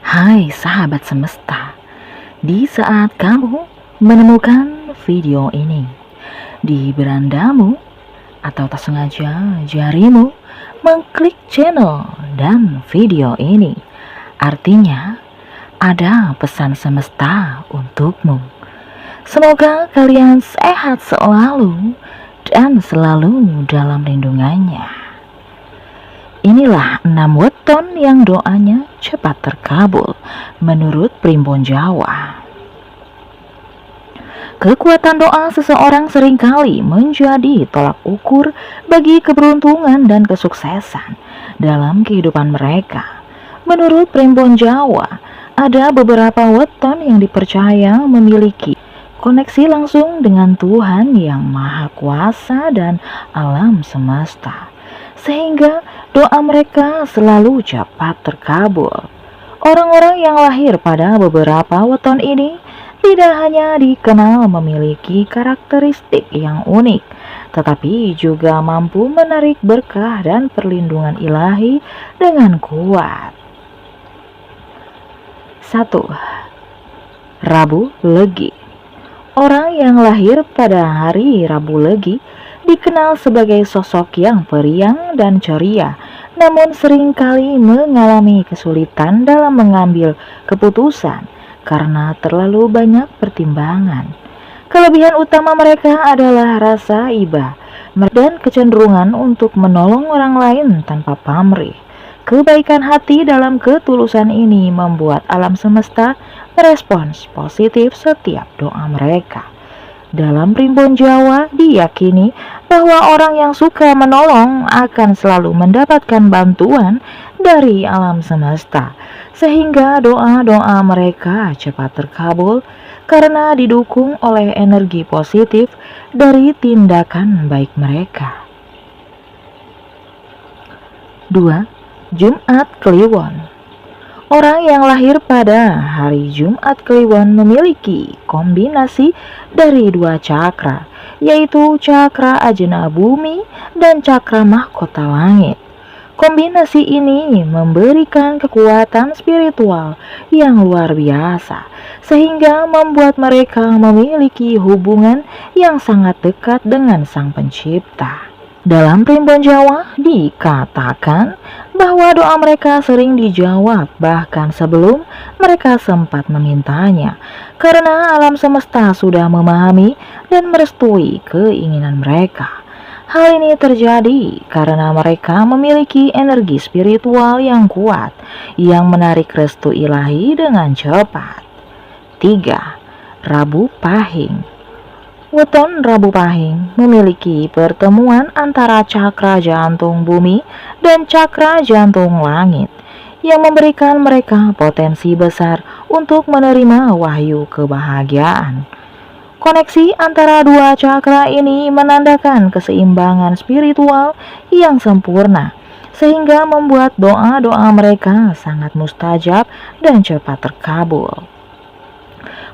Hai sahabat semesta, di saat kamu menemukan video ini di berandamu atau tak sengaja jarimu mengklik channel dan video ini, artinya ada pesan semesta untukmu. Semoga kalian sehat selalu dan selalu dalam lindungannya. Inilah 6 weton yang doanya cepat terkabul menurut Primbon Jawa. Kekuatan doa seseorang seringkali menjadi tolak ukur bagi keberuntungan dan kesuksesan dalam kehidupan mereka. Menurut Primbon Jawa, ada beberapa weton yang dipercaya memiliki koneksi langsung dengan Tuhan yang Maha Kuasa dan alam semesta, sehingga doa mereka selalu cepat terkabul. Orang-orang yang lahir pada beberapa weton ini tidak hanya dikenal memiliki karakteristik yang unik, tetapi juga mampu menarik berkah dan perlindungan ilahi dengan kuat. 1. Rabu Legi. Orang yang lahir pada hari Rabu Legi dikenal sebagai sosok yang periang dan ceria, namun seringkali mengalami kesulitan dalam mengambil keputusan karena terlalu banyak pertimbangan. Kelebihan utama mereka adalah rasa iba dan kecenderungan untuk menolong orang lain tanpa pamrih. Kebaikan hati dalam ketulusan ini membuat alam semesta merespons positif setiap doa mereka. Dalam Primbon Jawa diyakini bahwa orang yang suka menolong akan selalu mendapatkan bantuan dari alam semesta, sehingga doa-doa mereka cepat terkabul karena didukung oleh energi positif dari tindakan baik mereka. 2. Jumat Kliwon. Orang yang lahir pada hari Jumat Kliwon memiliki kombinasi dari 2 cakra, yaitu cakra ajna bumi dan cakra mahkota langit. Kombinasi ini memberikan kekuatan spiritual yang luar biasa, sehingga membuat mereka memiliki hubungan yang sangat dekat dengan Sang Pencipta. Dalam Primbon Jawa dikatakan bahwa doa mereka sering dijawab bahkan sebelum mereka sempat memintanya, karena alam semesta sudah memahami dan merestui keinginan mereka. Hal ini terjadi karena mereka memiliki energi spiritual yang kuat yang menarik restu ilahi dengan cepat. 3. Rabu Pahing. Weton Rabu Pahing memiliki pertemuan antara cakra jantung bumi dan cakra jantung langit yang memberikan mereka potensi besar untuk menerima wahyu kebahagiaan. Koneksi antara 2 cakra ini menandakan keseimbangan spiritual yang sempurna, sehingga membuat doa-doa mereka sangat mustajab dan cepat terkabul.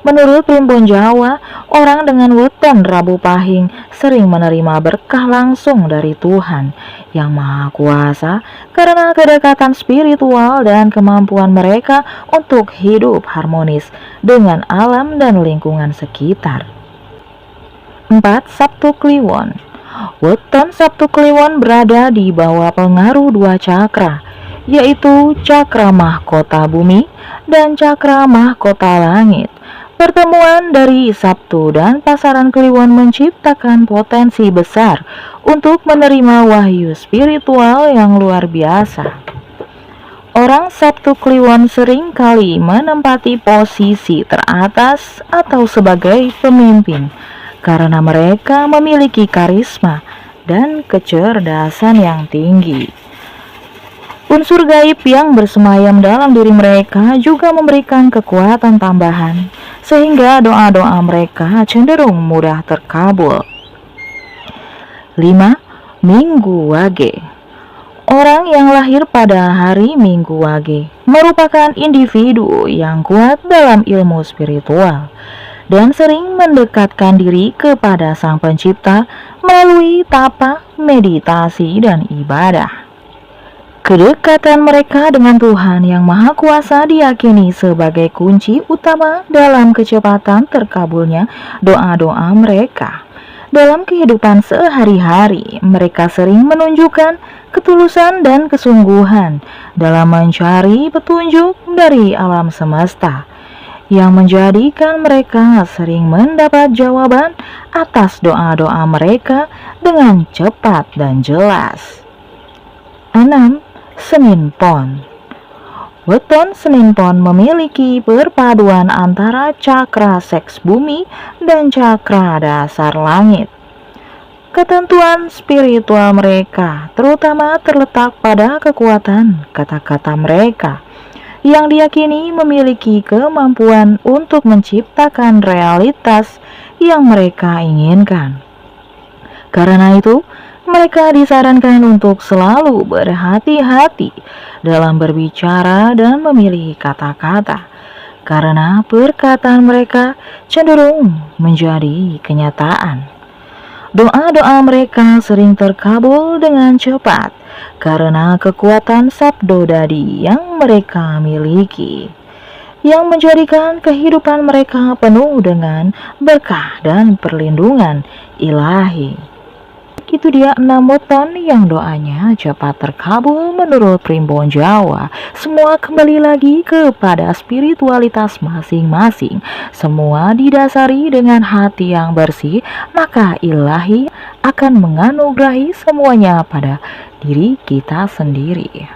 Menurut Primbon Jawa, orang dengan weton Rabu Pahing sering menerima berkah langsung dari Tuhan yang Maha Kuasa karena kedekatan spiritual dan kemampuan mereka untuk hidup harmonis dengan alam dan lingkungan sekitar. 4. Sabtu Kliwon. Weton Sabtu Kliwon berada di bawah pengaruh 2 cakra, yaitu cakra mahkota bumi dan cakra mahkota langit. Pertemuan dari Sabtu dan pasaran Kliwon menciptakan potensi besar untuk menerima wahyu spiritual yang luar biasa. Orang Sabtu Kliwon sering kali menempati posisi teratas atau sebagai pemimpin karena mereka memiliki karisma dan kecerdasan yang tinggi. Unsur gaib yang bersemayam dalam diri mereka juga memberikan kekuatan tambahan, sehingga doa-doa mereka cenderung mudah terkabul. 5. Minggu Wage. Orang yang lahir pada hari Minggu Wage merupakan individu yang kuat dalam ilmu spiritual dan sering mendekatkan diri kepada Sang Pencipta melalui tapa, meditasi, dan ibadah. Kedekatan mereka dengan Tuhan Yang Maha Kuasa diyakini sebagai kunci utama dalam kecepatan terkabulnya doa-doa mereka. Dalam kehidupan sehari-hari, mereka sering menunjukkan ketulusan dan kesungguhan dalam mencari petunjuk dari alam semesta, yang menjadikan mereka sering mendapat jawaban atas doa-doa mereka dengan cepat dan jelas. 6. Senin Pon. Weton Senin Pon memiliki perpaduan antara cakra seks bumi dan cakra dasar langit. Ketentuan spiritual mereka terutama terletak pada kekuatan kata-kata mereka, yang diyakini memiliki kemampuan untuk menciptakan realitas yang mereka inginkan. Karena itu, mereka disarankan untuk selalu berhati-hati dalam berbicara dan memilih kata-kata, karena perkataan mereka cenderung menjadi kenyataan. Doa-doa mereka sering terkabul dengan cepat karena kekuatan sabdodadi yang mereka miliki, yang menjadikan kehidupan mereka penuh dengan berkah dan perlindungan ilahi. Itu dia 6 weton yang doanya cepat terkabul menurut Primbon Jawa. Semua kembali lagi kepada spiritualitas masing-masing. Semua didasari dengan hati yang bersih, maka ilahi akan menganugerahi semuanya pada diri kita sendiri.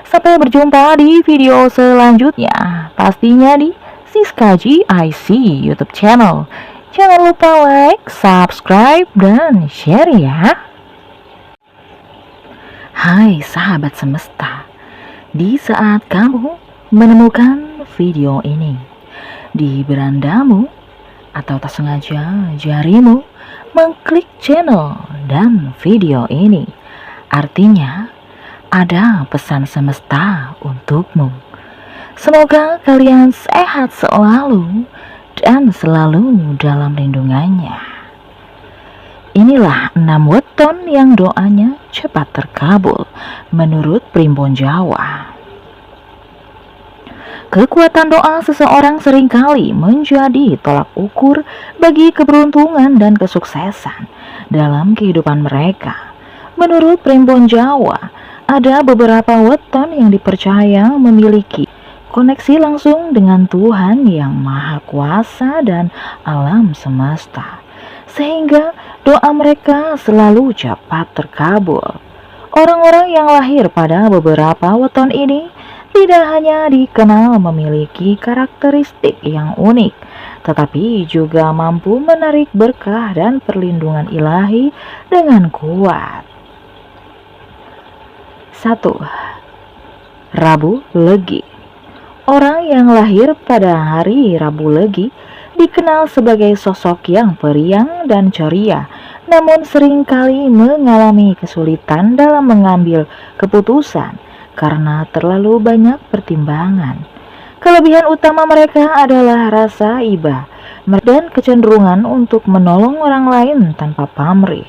Sampai berjumpa di video selanjutnya, pastinya di Siska GIC YouTube channel. Jangan lupa like, subscribe, dan share ya. Hai sahabat semesta, di saat kamu menemukan video ini di berandamu atau tak sengaja jarimu mengklik channel dan video ini, artinya ada pesan semesta untukmu. Semoga kalian sehat selalu dan selalu dalam lindungannya. Inilah 6 weton yang doanya cepat terkabul menurut Primbon Jawa. Kekuatan doa seseorang seringkali menjadi tolak ukur bagi keberuntungan dan kesuksesan dalam kehidupan mereka. Menurut Primbon Jawa, ada beberapa weton yang dipercaya memiliki koneksi langsung dengan Tuhan Yang Maha Kuasa dan alam semesta, sehingga doa mereka selalu cepat terkabul. Orang-orang yang lahir pada beberapa weton ini tidak hanya dikenal memiliki karakteristik yang unik, tetapi juga mampu menarik berkah dan perlindungan ilahi dengan kuat. 1. Rabu Legi. Orang yang lahir pada hari Rabu Legi dikenal sebagai sosok yang periang dan ceria, namun seringkali mengalami kesulitan dalam mengambil keputusan karena terlalu banyak pertimbangan. Kelebihan utama mereka adalah rasa iba dan kecenderungan untuk menolong orang lain tanpa pamrih.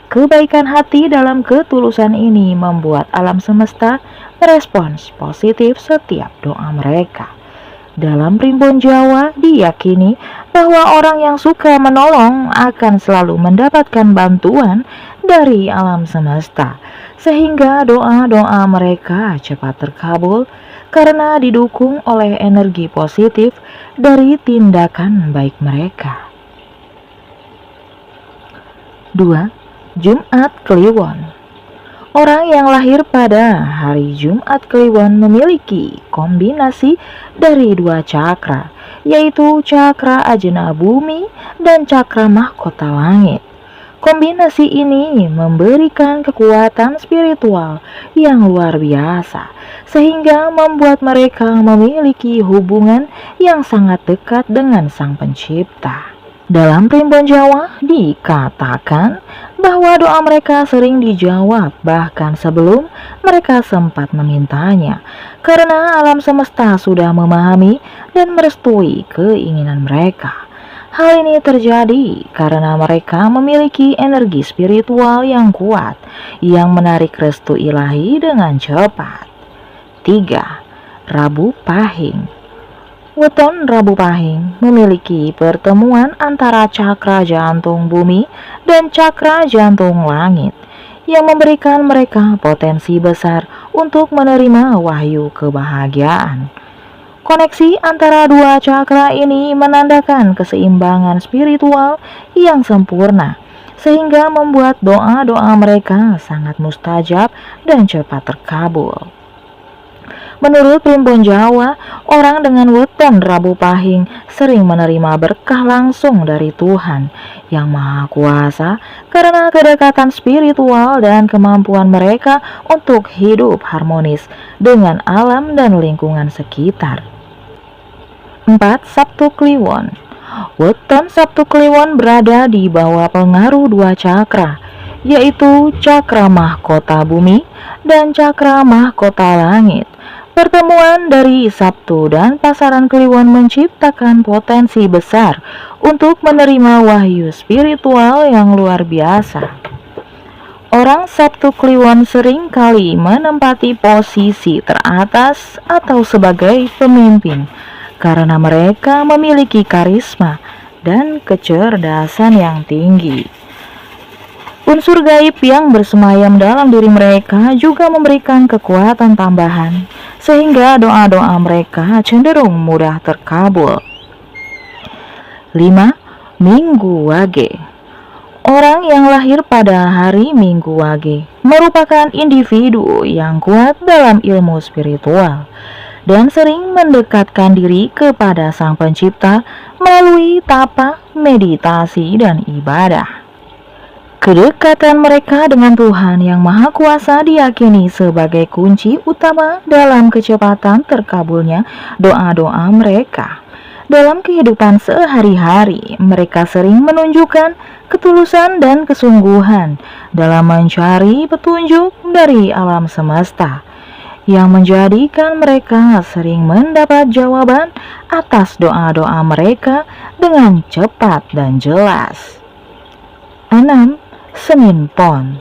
Kebaikan hati dalam ketulusan ini membuat alam semesta merespons positif setiap doa mereka. Dalam Primbon Jawa diyakini bahwa orang yang suka menolong akan selalu mendapatkan bantuan dari alam semesta, sehingga doa-doa mereka cepat terkabul karena didukung oleh energi positif dari tindakan baik mereka. 2. Jumat Kliwon. Orang yang lahir pada hari Jumat Kliwon memiliki kombinasi dari 2 cakra, yaitu cakra ajna bumi dan cakra mahkota langit. Kombinasi ini memberikan kekuatan spiritual yang luar biasa, sehingga membuat mereka memiliki hubungan yang sangat dekat dengan Sang Pencipta. Dalam Primbon Jawa dikatakan bahwa doa mereka sering dijawab bahkan sebelum mereka sempat memintanya, karena alam semesta sudah memahami dan merestui keinginan mereka. Hal ini terjadi karena mereka memiliki energi spiritual yang kuat yang menarik restu ilahi dengan cepat. 3. Rabu Pahing. Weton Rabu Pahing memiliki pertemuan antara cakra jantung bumi dan cakra jantung langit yang memberikan mereka potensi besar untuk menerima wahyu kebahagiaan. Koneksi antara dua cakra ini menandakan keseimbangan spiritual yang sempurna, sehingga membuat doa-doa mereka sangat mustajab dan cepat terkabul. Menurut Primbon Jawa, orang dengan weton Rabu Pahing sering menerima berkah langsung dari Tuhan yang Maha Kuasa karena kedekatan spiritual dan kemampuan mereka untuk hidup harmonis dengan alam dan lingkungan sekitar. 4. Sabtu Kliwon. Weton Sabtu Kliwon berada di bawah pengaruh dua cakra, yaitu cakra mahkota bumi dan cakra mahkota langit. Pertemuan dari Sabtu dan pasaran Kliwon menciptakan potensi besar untuk menerima wahyu spiritual yang luar biasa. Orang Sabtu Kliwon sering kali menempati posisi teratas atau sebagai pemimpin karena mereka memiliki karisma dan kecerdasan yang tinggi. Unsur gaib yang bersemayam dalam diri mereka juga memberikan kekuatan tambahan, sehingga doa-doa mereka cenderung mudah terkabul. 5. Minggu Wage. Orang yang lahir pada hari Minggu Wage merupakan individu yang kuat dalam ilmu spiritual dan sering mendekatkan diri kepada Sang Pencipta melalui tapa, meditasi, dan ibadah. Kedekatan mereka dengan Tuhan Yang Maha Kuasa diyakini sebagai kunci utama dalam kecepatan terkabulnya doa-doa mereka. Dalam kehidupan sehari-hari, mereka sering menunjukkan ketulusan dan kesungguhan dalam mencari petunjuk dari alam semesta, yang menjadikan mereka sering mendapat jawaban atas doa-doa mereka dengan cepat dan jelas. 6. Senin Pon.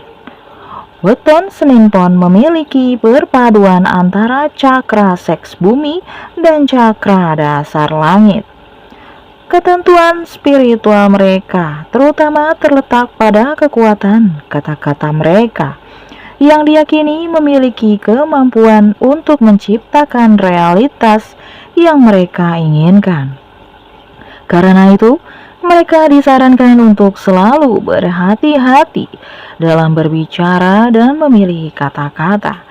Weton Senin Pon memiliki perpaduan antara cakra seks bumi dan cakra dasar langit. Ketentuan spiritual mereka terutama terletak pada kekuatan kata-kata mereka yang diyakini memiliki kemampuan untuk menciptakan realitas yang mereka inginkan. Karena itu, mereka disarankan untuk selalu berhati-hati dalam berbicara dan memilih kata-kata,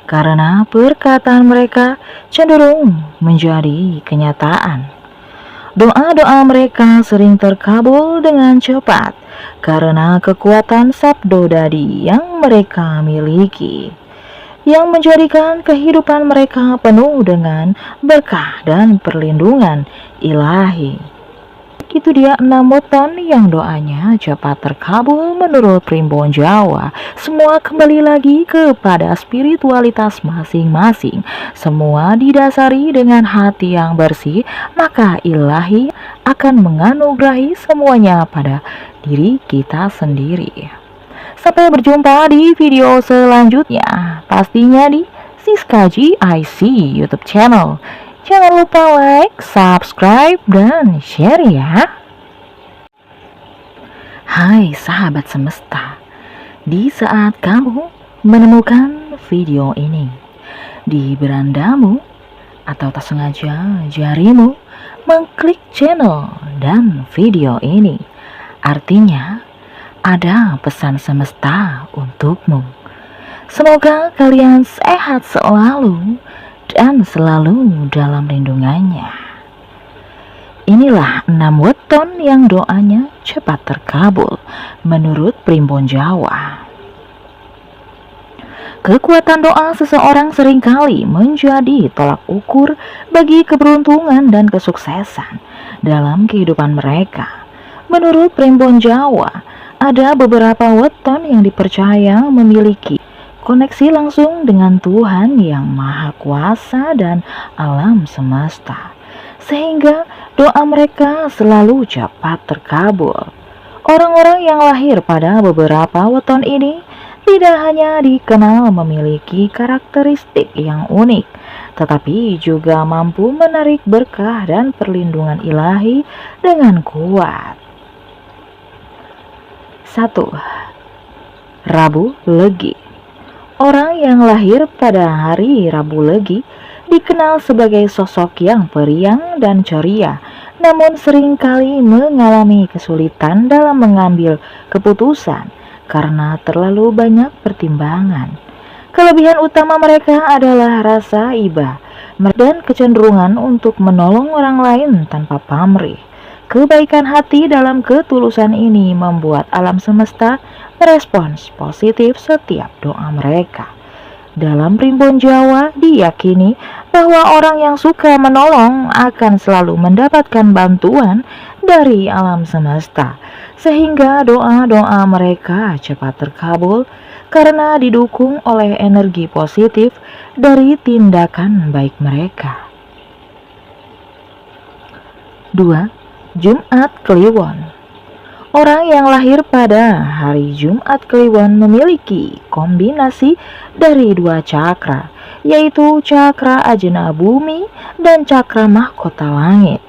karena perkataan mereka cenderung menjadi kenyataan. Doa-doa mereka sering terkabul dengan cepat karena kekuatan sabdodadi yang mereka miliki, yang menjadikan kehidupan mereka penuh dengan berkah dan perlindungan ilahi. Itu dia 6 weton yang doanya cepat terkabul menurut Primbon Jawa. Semua kembali lagi kepada spiritualitas masing-masing. Semua didasari dengan hati yang bersih, maka ilahi akan menganugerahi semuanya pada diri kita sendiri. Sampai berjumpa di video selanjutnya, pastinya di Siskaji IC YouTube channel. Jangan lupa like, subscribe, dan share ya. Hai sahabat semesta, di saat kamu menemukan video ini di berandamu atau tak sengaja jarimu mengklik channel dan video ini, artinya ada pesan semesta untukmu. Semoga kalian sehat selalu dan selalu dalam lindungannya. Inilah 6 weton yang doanya cepat terkabul menurut Primbon Jawa. Kekuatan doa seseorang seringkali menjadi tolak ukur bagi keberuntungan dan kesuksesan dalam kehidupan mereka. Menurut Primbon Jawa, ada beberapa weton yang dipercaya memiliki koneksi langsung dengan Tuhan Yang Maha Kuasa dan alam semesta. sehingga doa mereka selalu cepat terkabul. Orang-orang yang lahir pada beberapa weton ini tidak hanya dikenal memiliki karakteristik yang unik, tetapi juga mampu menarik berkah dan perlindungan ilahi dengan kuat. 1. Rabu Legi. Orang yang lahir pada hari Rabu Legi dikenal sebagai sosok yang periang dan ceria, namun seringkali mengalami kesulitan dalam mengambil keputusan karena terlalu banyak pertimbangan. Kelebihan utama mereka adalah rasa iba dan kecenderungan untuk menolong orang lain tanpa pamrih. Kebaikan hati dalam ketulusan ini membuat alam semesta merespons positif setiap doa mereka. Dalam primbon Jawa diyakini bahwa orang yang suka menolong akan selalu mendapatkan bantuan dari alam semesta, sehingga doa-doa mereka cepat terkabul karena didukung oleh energi positif dari tindakan baik mereka. 2. Jumat Kliwon. Orang yang lahir pada hari Jumat Kliwon memiliki kombinasi dari dua cakra, yaitu cakra ajna bumi dan cakra mahkota langit.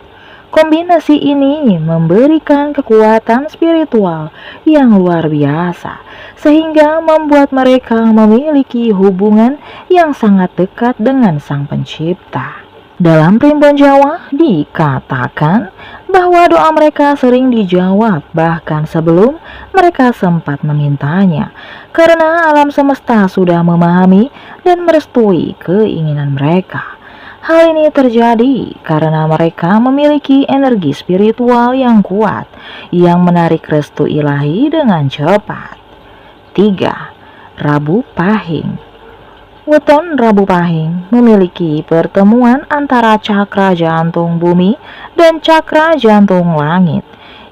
Kombinasi ini memberikan kekuatan spiritual yang luar biasa, sehingga membuat mereka memiliki hubungan yang sangat dekat dengan Sang Pencipta. Dalam primbon Jawa dikatakan bahwa doa mereka sering dijawab bahkan sebelum mereka sempat memintanya, karena alam semesta sudah memahami dan merestui keinginan mereka. Hal ini terjadi karena mereka memiliki energi spiritual yang kuat yang menarik restu ilahi dengan cepat. 3. Rabu Pahing. Weton Rabu Pahing memiliki pertemuan antara cakra jantung bumi dan cakra jantung langit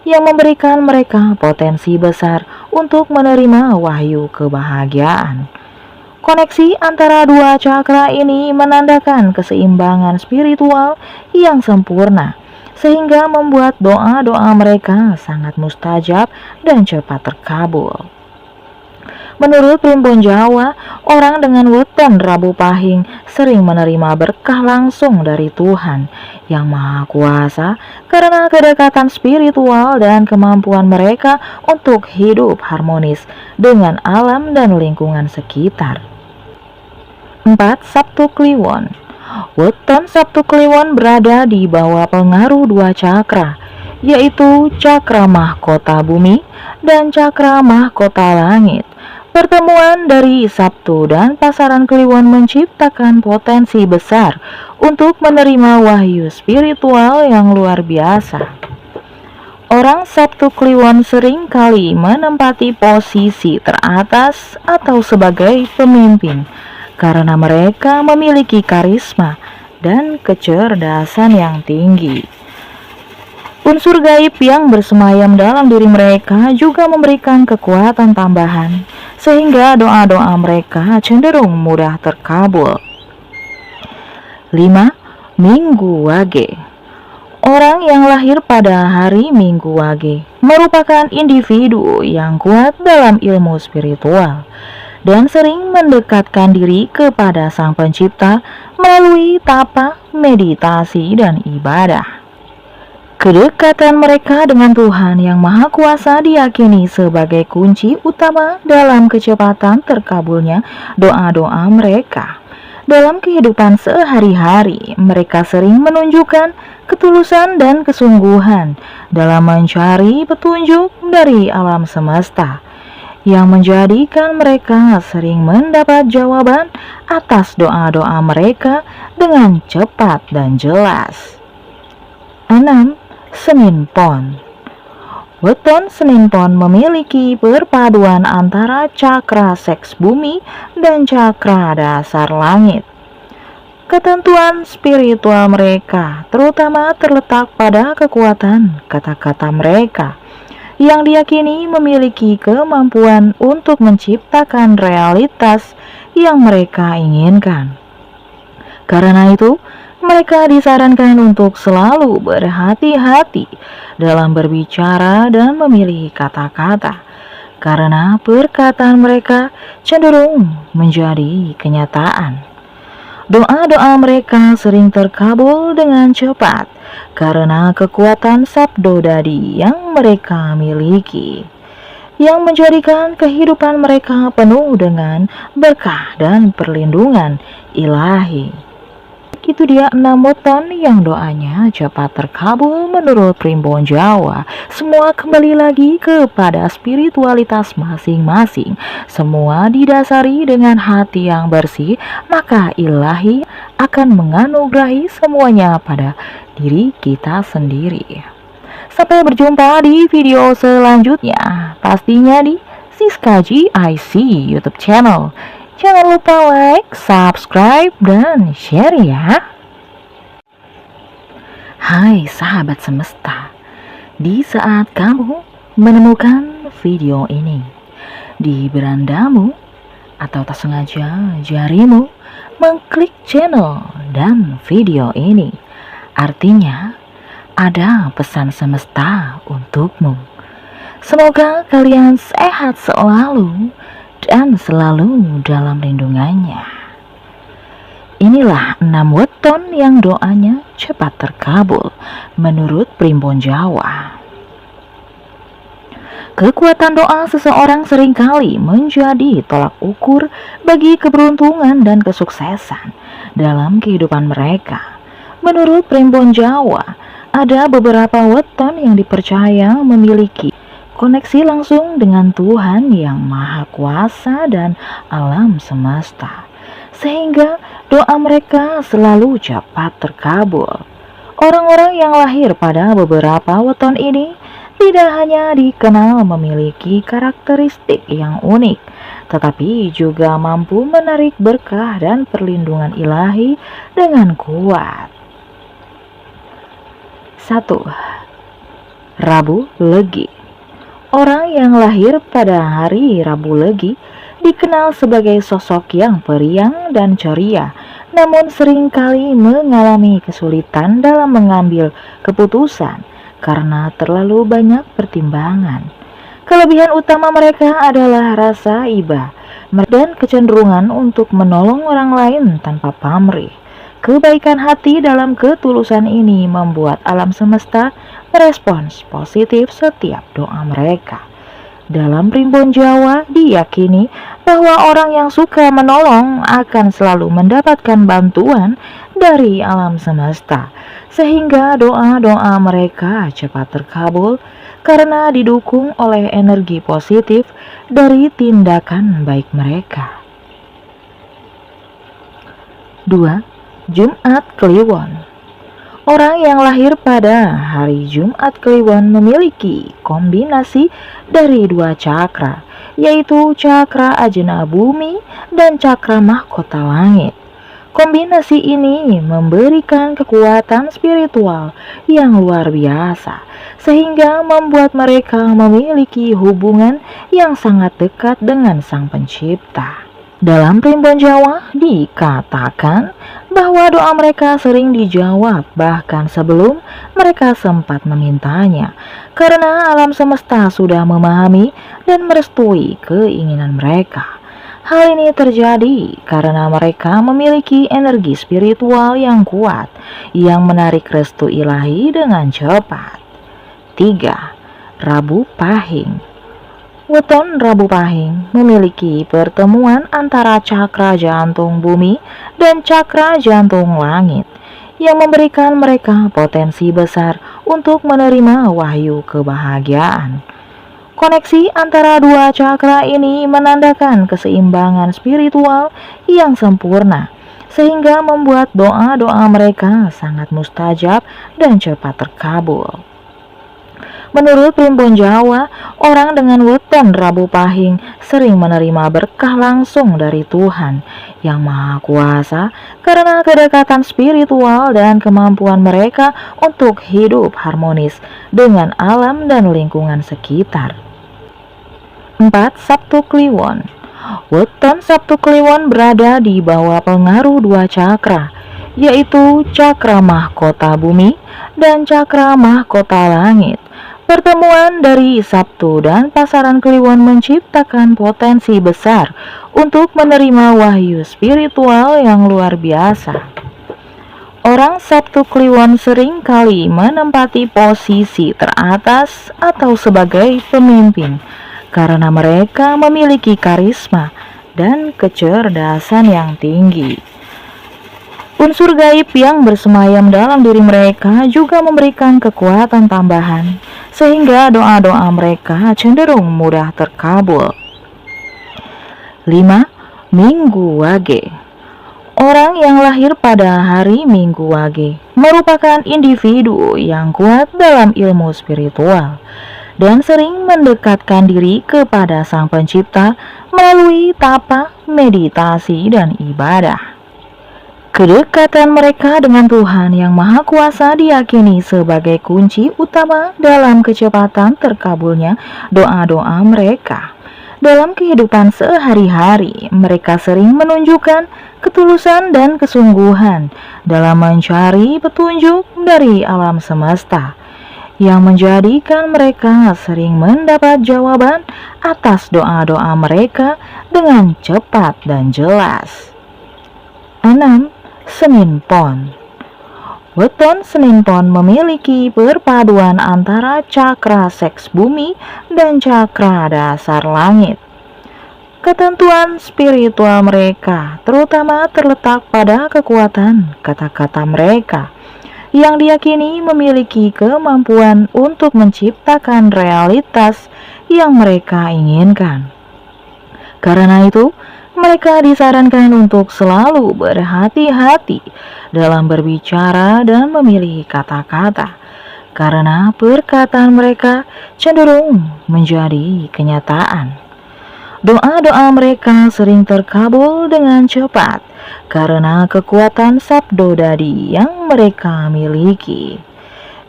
yang memberikan mereka potensi besar untuk menerima wahyu kebahagiaan. Koneksi antara dua cakra ini menandakan keseimbangan spiritual yang sempurna, sehingga membuat doa-doa mereka sangat mustajab dan cepat terkabul. Menurut primbon Jawa, orang dengan weton Rabu Pahing sering menerima berkah langsung dari Tuhan yang Maha Kuasa karena kedekatan spiritual dan kemampuan mereka untuk hidup harmonis dengan alam dan lingkungan sekitar. 4. Sabtu Kliwon. Weton Sabtu Kliwon berada di bawah pengaruh dua cakra, yaitu cakra mahkota bumi dan cakra mahkota langit. Pertemuan dari Sabtu dan pasaran Kliwon menciptakan potensi besar untuk menerima wahyu spiritual yang luar biasa. Orang Sabtu Kliwon sering kali menempati posisi teratas atau sebagai pemimpin karena mereka memiliki karisma dan kecerdasan yang tinggi. Unsur gaib yang bersemayam dalam diri mereka juga memberikan kekuatan tambahan, sehingga doa-doa mereka cenderung mudah terkabul. 5. Minggu Wage. Orang yang lahir pada hari Minggu Wage merupakan individu yang kuat dalam ilmu spiritual dan sering mendekatkan diri kepada Sang Pencipta melalui tapa, meditasi, dan ibadah. Kedekatan mereka dengan Tuhan Yang Maha Kuasa diyakini sebagai kunci utama dalam kecepatan terkabulnya doa-doa mereka. Dalam kehidupan sehari-hari, mereka sering menunjukkan ketulusan dan kesungguhan dalam mencari petunjuk dari alam semesta, yang menjadikan mereka sering mendapat jawaban atas doa-doa mereka dengan cepat dan jelas. 6. Senin Pon. Weton Senin Pon memiliki perpaduan antara cakra seks bumi dan cakra dasar langit. Ketentuan spiritual mereka terutama terletak pada kekuatan kata-kata mereka yang diyakini memiliki kemampuan untuk menciptakan realitas yang mereka inginkan. Karena itu, Mereka disarankan untuk selalu berhati-hati dalam berbicara dan memilih kata-kata, karena perkataan mereka cenderung menjadi kenyataan. Doa-doa mereka sering terkabul dengan cepat karena kekuatan sabdodadi yang mereka miliki, yang menjadikan kehidupan mereka penuh dengan berkah dan perlindungan ilahi. Itu dia 6 weton yang doanya cepat terkabul menurut Primbon Jawa. Semua kembali lagi kepada spiritualitas masing-masing. Semua didasari dengan hati yang bersih, maka ilahi akan menganugerahi semuanya pada diri kita sendiri. Sampai berjumpa di video selanjutnya, pastinya di Siska GIC YouTube channel. Jangan lupa like, subscribe, dan share ya. Hai sahabat semesta, di saat kamu menemukan video ini di berandamu atau tak sengaja jarimu mengklik channel dan video ini, artinya ada pesan semesta untukmu. Semoga kalian sehat selalu dan selalu dalam lindungannya. Inilah 6 weton yang doanya cepat terkabul menurut Primbon Jawa. Kekuatan doa seseorang seringkali menjadi tolak ukur bagi keberuntungan dan kesuksesan dalam kehidupan mereka. Menurut Primbon Jawa, ada beberapa weton yang dipercaya memiliki koneksi langsung dengan Tuhan yang Maha Kuasa dan alam semesta, sehingga doa mereka selalu cepat terkabul. Orang-orang yang lahir pada beberapa weton ini tidak hanya dikenal memiliki karakteristik yang unik, tetapi juga mampu menarik berkah dan perlindungan ilahi dengan kuat. 1. Rabu Legi. Orang yang lahir pada hari Rabu Legi dikenal sebagai sosok yang periang dan ceria, namun seringkali mengalami kesulitan dalam mengambil keputusan karena terlalu banyak pertimbangan. Kelebihan utama mereka adalah rasa iba dan kecenderungan untuk menolong orang lain tanpa pamrih. Kebaikan hati dalam ketulusan ini membuat alam semesta merespons positif setiap doa mereka. Dalam Primbon Jawa diyakini bahwa orang yang suka menolong akan selalu mendapatkan bantuan dari alam semesta, sehingga doa-doa mereka cepat terkabul karena didukung oleh energi positif dari tindakan baik mereka. 2. Jumat Kliwon. Orang yang lahir pada hari Jumat Kliwon memiliki kombinasi dari 2 cakra, yaitu cakra ajna bumi dan cakra mahkota langit. Kombinasi ini memberikan kekuatan spiritual yang luar biasa, sehingga membuat mereka memiliki hubungan yang sangat dekat dengan Sang Pencipta. Dalam Primbon Jawa dikatakan bahwa doa mereka sering dijawab bahkan sebelum mereka sempat memintanya, karena alam semesta sudah memahami dan merestui keinginan mereka. Hal ini terjadi karena mereka memiliki energi spiritual yang kuat yang menarik restu ilahi dengan cepat. 3. Rabu Pahing. Weton Rabu Pahing memiliki pertemuan antara cakra jantung bumi dan cakra jantung langit yang memberikan mereka potensi besar untuk menerima wahyu kebahagiaan. Koneksi antara 2 cakra ini menandakan keseimbangan spiritual yang sempurna, sehingga membuat doa-doa mereka sangat mustajab dan cepat terkabul. Menurut Primbon Jawa, orang dengan weton Rabu Pahing sering menerima berkah langsung dari Tuhan yang Maha Kuasa karena kedekatan spiritual dan kemampuan mereka untuk hidup harmonis dengan alam dan lingkungan sekitar. 4. Sabtu Kliwon. Weton Sabtu Kliwon berada di bawah pengaruh 2 cakra, yaitu cakra mahkota bumi dan cakra mahkota langit. Pertemuan dari Sabtu dan pasaran Kliwon menciptakan potensi besar untuk menerima wahyu spiritual yang luar biasa. Orang Sabtu Kliwon sering kali menempati posisi teratas atau sebagai pemimpin karena mereka memiliki karisma dan kecerdasan yang tinggi. Unsur gaib yang bersemayam dalam diri mereka juga memberikan kekuatan tambahan, sehingga doa-doa mereka cenderung mudah terkabul. 5. Minggu Wage. Orang yang lahir pada hari Minggu Wage merupakan individu yang kuat dalam ilmu spiritual dan sering mendekatkan diri kepada Sang Pencipta melalui tapa, meditasi, dan ibadah. Kedekatan mereka dengan Tuhan Yang Maha Kuasa diyakini sebagai kunci utama dalam kecepatan terkabulnya doa-doa mereka. Dalam kehidupan sehari-hari, mereka sering menunjukkan ketulusan dan kesungguhan dalam mencari petunjuk dari alam semesta, yang menjadikan mereka sering mendapat jawaban atas doa-doa mereka dengan cepat dan jelas. 6. Senin Pon. Weton Senin Pon memiliki perpaduan antara cakra seks bumi dan cakra dasar langit. Ketentuan spiritual mereka terutama terletak pada kekuatan kata-kata mereka yang diyakini memiliki kemampuan untuk menciptakan realitas yang mereka inginkan. Karena itu, mereka disarankan untuk selalu berhati-hati dalam berbicara dan memilih kata-kata, karena perkataan mereka cenderung menjadi kenyataan. Doa-doa mereka sering terkabul dengan cepat karena kekuatan sabdodadi yang mereka miliki,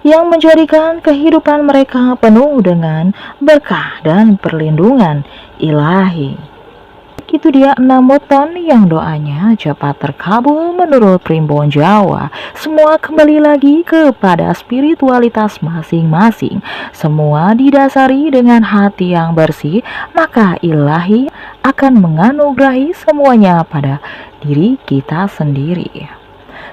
yang menjadikan kehidupan mereka penuh dengan berkah dan perlindungan ilahi. Itu dia 6 weton yang doanya cepat terkabul menurut Primbon Jawa. Semua kembali lagi kepada spiritualitas masing-masing. Semua didasari dengan hati yang bersih, maka ilahi akan menganugerahi semuanya pada diri kita sendiri.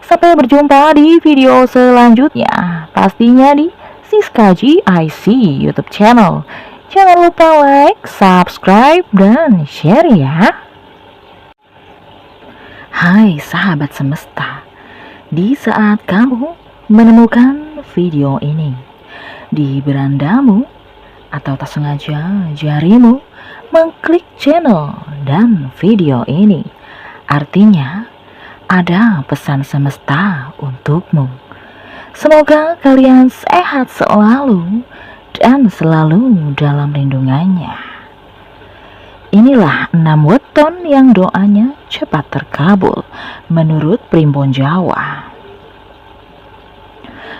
Sampai berjumpa di video selanjutnya, pastinya di Siska GIC YouTube channel. Jangan lupa like, subscribe, dan share ya. Hai sahabat semesta, di saat kamu menemukan video ini di berandamu atau tak sengaja jarimu mengklik channel dan video ini, artinya ada pesan semesta untukmu. Semoga kalian sehat selalu dan selalu dalam lindungannya. Inilah 6 weton yang doanya cepat terkabul menurut Primbon Jawa.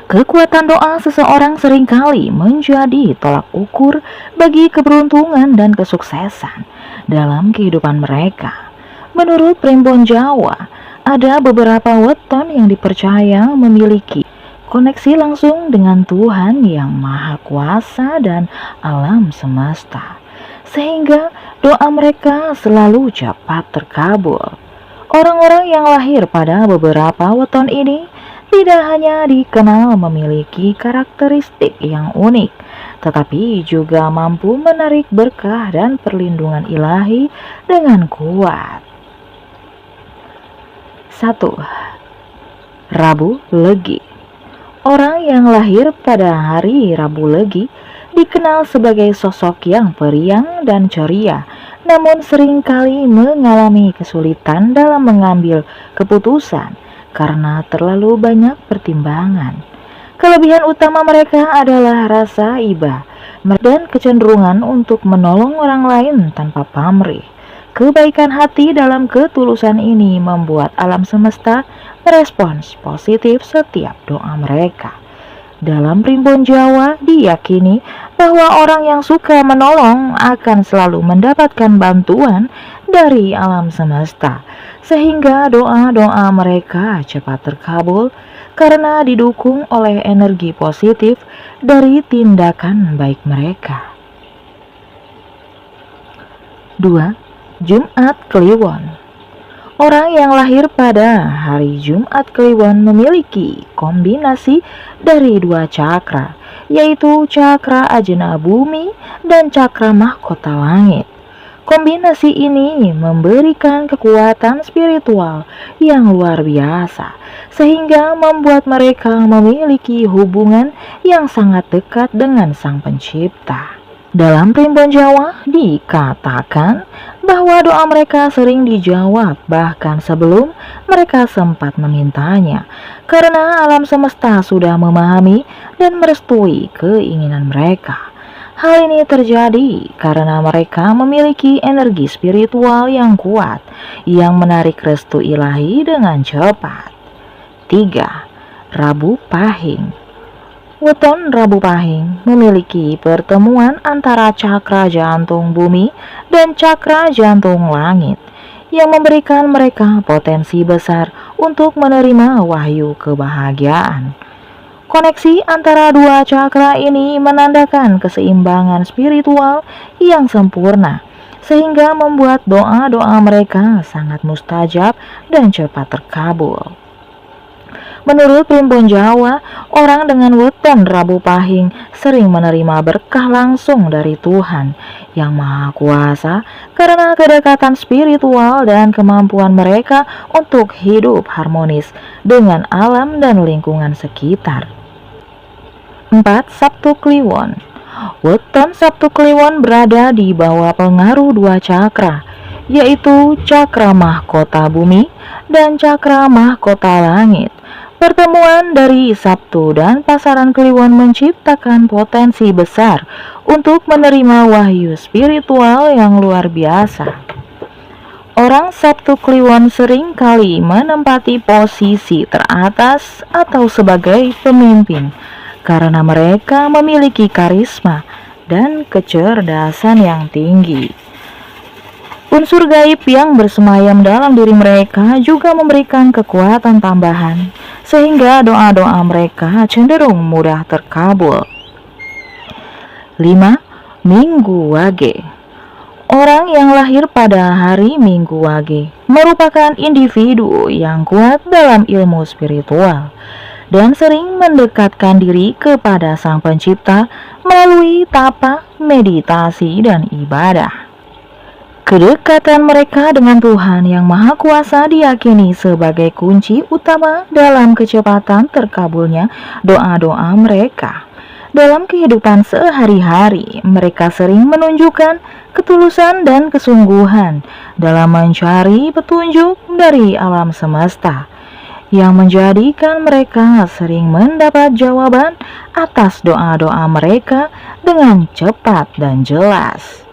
Kekuatan doa seseorang seringkali menjadi tolak ukur bagi keberuntungan dan kesuksesan dalam kehidupan mereka. Menurut Primbon Jawa, ada beberapa weton yang dipercaya memiliki koneksi langsung dengan Tuhan Yang Maha Kuasa dan alam semesta, sehingga doa mereka selalu cepat terkabul. Orang-orang yang lahir pada beberapa weton ini tidak hanya dikenal memiliki karakteristik yang unik, tetapi juga mampu menarik berkah dan perlindungan ilahi dengan kuat. 1. Rabu Legi. Orang yang lahir pada hari Rabu Legi dikenal sebagai sosok yang periang dan ceria, namun seringkali mengalami kesulitan dalam mengambil keputusan karena terlalu banyak pertimbangan. Kelebihan utama mereka adalah rasa iba dan kecenderungan untuk menolong orang lain tanpa pamrih. Kebaikan hati dalam ketulusan ini membuat alam semesta merespons positif setiap doa mereka. Dalam Primbon Jawa diyakini bahwa orang yang suka menolong akan selalu mendapatkan bantuan dari alam semesta, sehingga doa-doa mereka cepat terkabul karena didukung oleh energi positif dari tindakan baik mereka. 2. Jumat Kliwon. Orang yang lahir pada hari Jumat Kliwon memiliki kombinasi dari dua cakra, yaitu cakra ajna bumi dan cakra mahkota langit. Kombinasi ini memberikan kekuatan spiritual yang luar biasa, sehingga membuat mereka memiliki hubungan yang sangat dekat dengan Sang Pencipta. Dalam primbon Jawa dikatakan bahwa doa mereka sering dijawab bahkan sebelum mereka sempat memintanya, karena alam semesta sudah memahami dan merestui keinginan mereka. Hal ini terjadi karena mereka memiliki energi spiritual yang kuat yang menarik restu ilahi dengan cepat. 3. Rabu Pahing. Weton Rabu Pahing memiliki pertemuan antara cakra jantung bumi dan cakra jantung langit yang memberikan mereka potensi besar untuk menerima wahyu kebahagiaan. Koneksi antara dua cakra ini menandakan keseimbangan spiritual yang sempurna, sehingga membuat doa-doa mereka sangat mustajab dan cepat terkabul. Menurut primbon Jawa, orang dengan weton Rabu Pahing sering menerima berkah langsung dari Tuhan yang Maha Kuasa karena kedekatan spiritual dan kemampuan mereka untuk hidup harmonis dengan alam dan lingkungan sekitar. 4. Sabtu Kliwon. Weton Sabtu Kliwon berada di bawah pengaruh dua cakra, yaitu cakra mahkota bumi dan cakra mahkota langit. Pertemuan dari Sabtu dan pasaran Kliwon menciptakan potensi besar untuk menerima wahyu spiritual yang luar biasa. Orang Sabtu Kliwon sering kali menempati posisi teratas atau sebagai pemimpin karena mereka memiliki karisma dan kecerdasan yang tinggi. Unsur gaib yang bersemayam dalam diri mereka juga memberikan kekuatan tambahan, sehingga doa-doa mereka cenderung mudah terkabul. 5. Minggu Wage. Orang yang lahir pada hari Minggu Wage merupakan individu yang kuat dalam ilmu spiritual dan sering mendekatkan diri kepada Sang Pencipta melalui tapa, meditasi, dan ibadah. Kedekatan mereka dengan Tuhan Yang Maha Kuasa diyakini sebagai kunci utama dalam kecepatan terkabulnya doa-doa mereka. Dalam kehidupan sehari-hari, mereka sering menunjukkan ketulusan dan kesungguhan dalam mencari petunjuk dari alam semesta, yang menjadikan mereka sering mendapat jawaban atas doa-doa mereka dengan cepat dan jelas.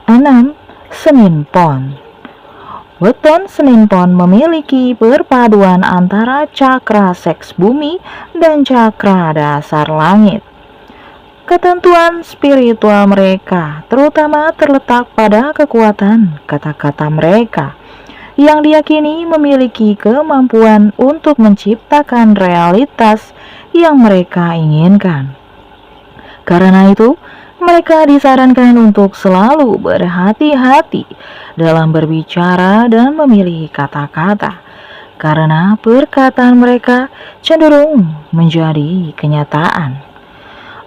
6. Senin Pon. Weton Senin Pon memiliki perpaduan antara cakra seks bumi dan cakra dasar langit. Ketentuan spiritual mereka terutama terletak pada kekuatan kata-kata mereka yang diyakini memiliki kemampuan untuk menciptakan realitas yang mereka inginkan. Karena itu, mereka disarankan untuk selalu berhati-hati dalam berbicara dan memilih kata-kata, karena perkataan mereka cenderung menjadi kenyataan.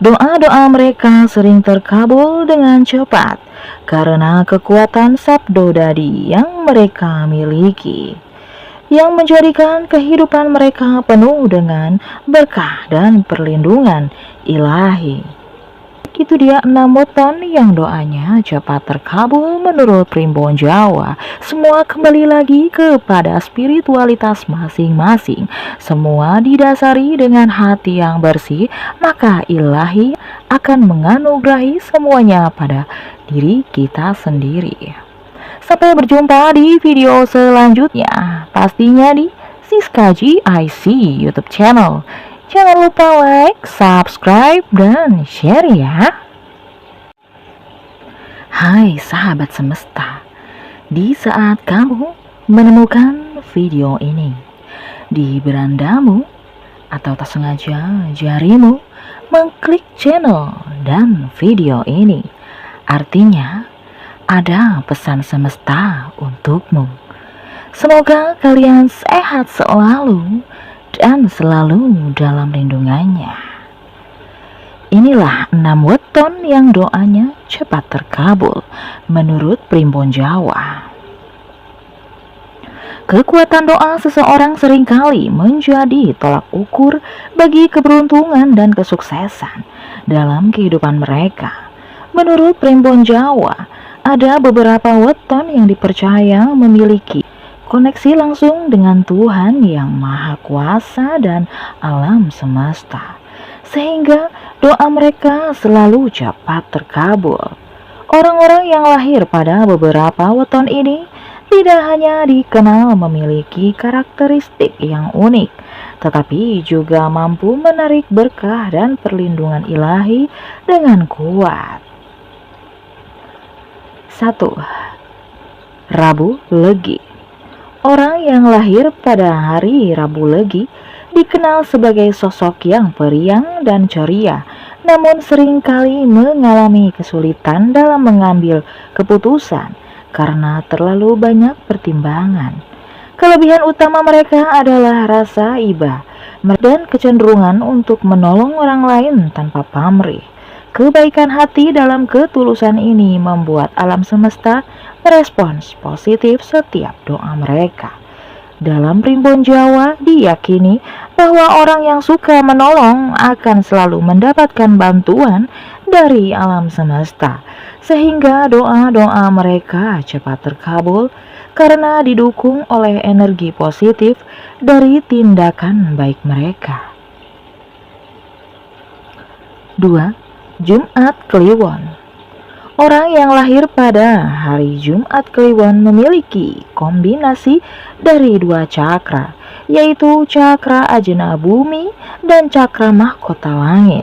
Doa-doa mereka sering terkabul dengan cepat karena kekuatan sabdodadi yang mereka miliki, yang menjadikan kehidupan mereka penuh dengan berkah dan perlindungan ilahi. Itu dia 6 weton yang doanya cepat terkabul menurut primbon Jawa. Semua kembali lagi kepada spiritualitas masing-masing. Semua didasari dengan hati yang bersih, maka ilahi akan menganugerahi semuanya pada diri kita sendiri. Sampai berjumpa di video selanjutnya, pastinya di Siska GIC YouTube channel. Jangan lupa like, subscribe, dan share ya. Hai sahabat semesta, Di saat kamu menemukan video ini di berandamu atau tak sengaja jarimu mengklik channel dan video ini, artinya ada pesan semesta untukmu. Semoga kalian sehat selalu dan selalu dalam lindungannya. Inilah 6 weton yang doanya cepat terkabul menurut Primbon Jawa. Kekuatan doa seseorang seringkali menjadi tolak ukur bagi keberuntungan dan kesuksesan dalam kehidupan mereka. Menurut Primbon Jawa, ada beberapa weton yang dipercaya memiliki koneksi langsung dengan Tuhan yang Maha Kuasa dan alam semesta, sehingga doa mereka selalu cepat terkabul. Orang-orang yang lahir pada beberapa weton ini tidak hanya dikenal memiliki karakteristik yang unik, tetapi juga mampu menarik berkah dan perlindungan ilahi dengan kuat. 1. Rabu Legi. Orang yang lahir pada hari Rabu Legi dikenal sebagai sosok yang periang dan ceria, namun seringkali mengalami kesulitan dalam mengambil keputusan karena terlalu banyak pertimbangan. Kelebihan utama mereka adalah rasa iba dan kecenderungan untuk menolong orang lain tanpa pamrih. Kebaikan hati dalam ketulusan ini membuat alam semesta merespons positif setiap doa mereka. Dalam Primbon Jawa diyakini bahwa orang yang suka menolong akan selalu mendapatkan bantuan dari alam semesta, sehingga doa-doa mereka cepat terkabul karena didukung oleh energi positif dari tindakan baik mereka. 2. Jumat Kliwon. Orang yang lahir pada hari Jumat Kliwon memiliki kombinasi dari 2 cakra, yaitu cakra ajna bumi dan cakra mahkota langit.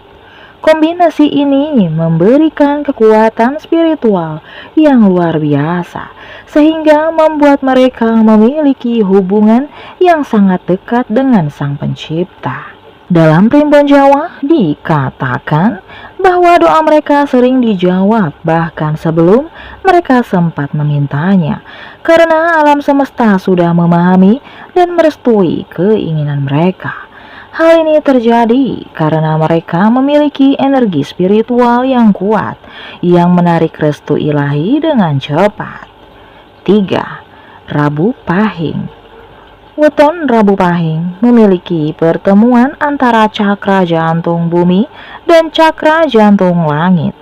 Kombinasi ini memberikan kekuatan spiritual yang luar biasa, sehingga membuat mereka memiliki hubungan yang sangat dekat dengan Sang Pencipta. Dalam Primbon Jawa dikatakan bahwa doa mereka sering dijawab bahkan sebelum mereka sempat memintanya, karena alam semesta sudah memahami dan merestui keinginan mereka. Hal ini terjadi karena mereka memiliki energi spiritual yang kuat yang menarik restu ilahi dengan cepat. 3. Rabu Pahing. Weton Rabu Pahing memiliki pertemuan antara cakra jantung bumi dan cakra jantung langit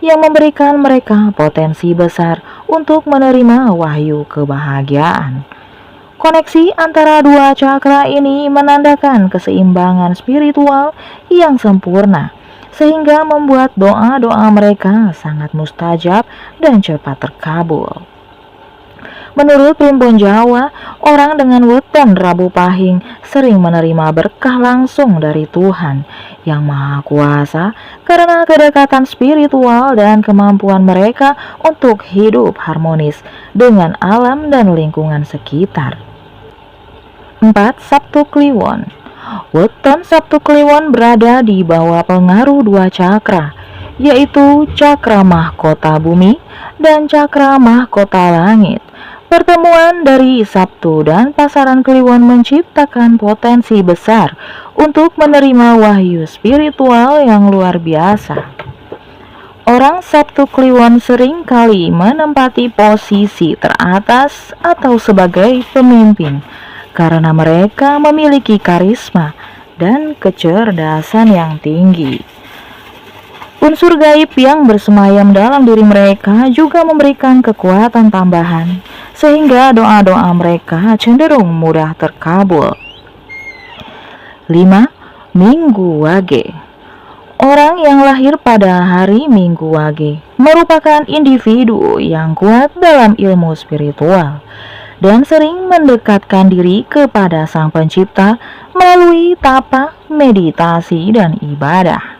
yang memberikan mereka potensi besar untuk menerima wahyu kebahagiaan. Koneksi antara 2 cakra ini menandakan keseimbangan spiritual yang sempurna, sehingga membuat doa-doa mereka sangat mustajab dan cepat terkabul. Menurut Primbon Jawa, orang dengan weton Rabu Pahing sering menerima berkah langsung dari Tuhan yang Maha Kuasa karena kedekatan spiritual dan kemampuan mereka untuk hidup harmonis dengan alam dan lingkungan sekitar. 4. Sabtu Kliwon. Weton Sabtu Kliwon berada di bawah pengaruh 2 cakra, yaitu cakra mahkota bumi dan cakra mahkota langit. Pertemuan dari Sabtu dan pasaran Kliwon menciptakan potensi besar untuk menerima wahyu spiritual yang luar biasa. Orang Sabtu Kliwon sering kali menempati posisi teratas atau sebagai pemimpin karena mereka memiliki karisma dan kecerdasan yang tinggi. Unsur gaib yang bersemayam dalam diri mereka juga memberikan kekuatan tambahan, sehingga doa-doa mereka cenderung mudah terkabul. 5. Minggu Wage. Orang yang lahir pada hari Minggu Wage merupakan individu yang kuat dalam ilmu spiritual dan sering mendekatkan diri kepada Sang Pencipta melalui tapa, meditasi, dan ibadah.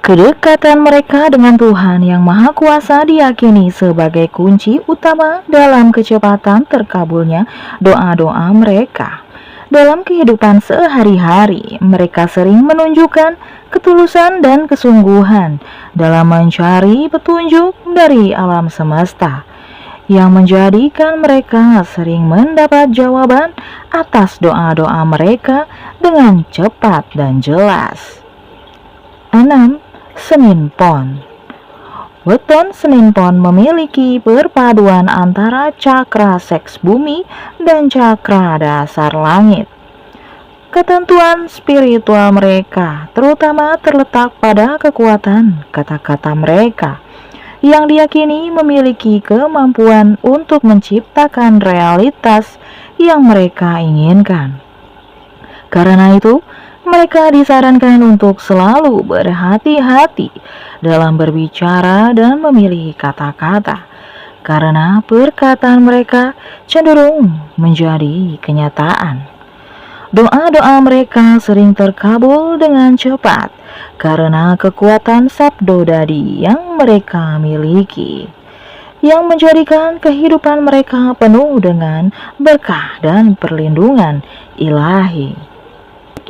Kedekatan mereka dengan Tuhan Yang Maha Kuasa diyakini sebagai kunci utama dalam kecepatan terkabulnya doa-doa mereka. Dalam kehidupan sehari-hari, mereka sering menunjukkan ketulusan dan kesungguhan dalam mencari petunjuk dari alam semesta, yang menjadikan mereka sering mendapat jawaban atas doa-doa mereka dengan cepat dan jelas. 6. Senin Pon. Weton Senin Pon memiliki perpaduan antara cakra seks bumi dan cakra dasar langit. Ketentuan spiritual mereka terutama terletak pada kekuatan kata-kata mereka, yang diyakini memiliki kemampuan untuk menciptakan realitas yang mereka inginkan. Karena itu, mereka disarankan untuk selalu berhati-hati dalam berbicara dan memilih kata-kata, karena perkataan mereka cenderung menjadi kenyataan. Doa-doa mereka sering terkabul dengan cepat karena kekuatan sabdodadi yang mereka miliki, yang menjadikan kehidupan mereka penuh dengan berkah dan perlindungan ilahi.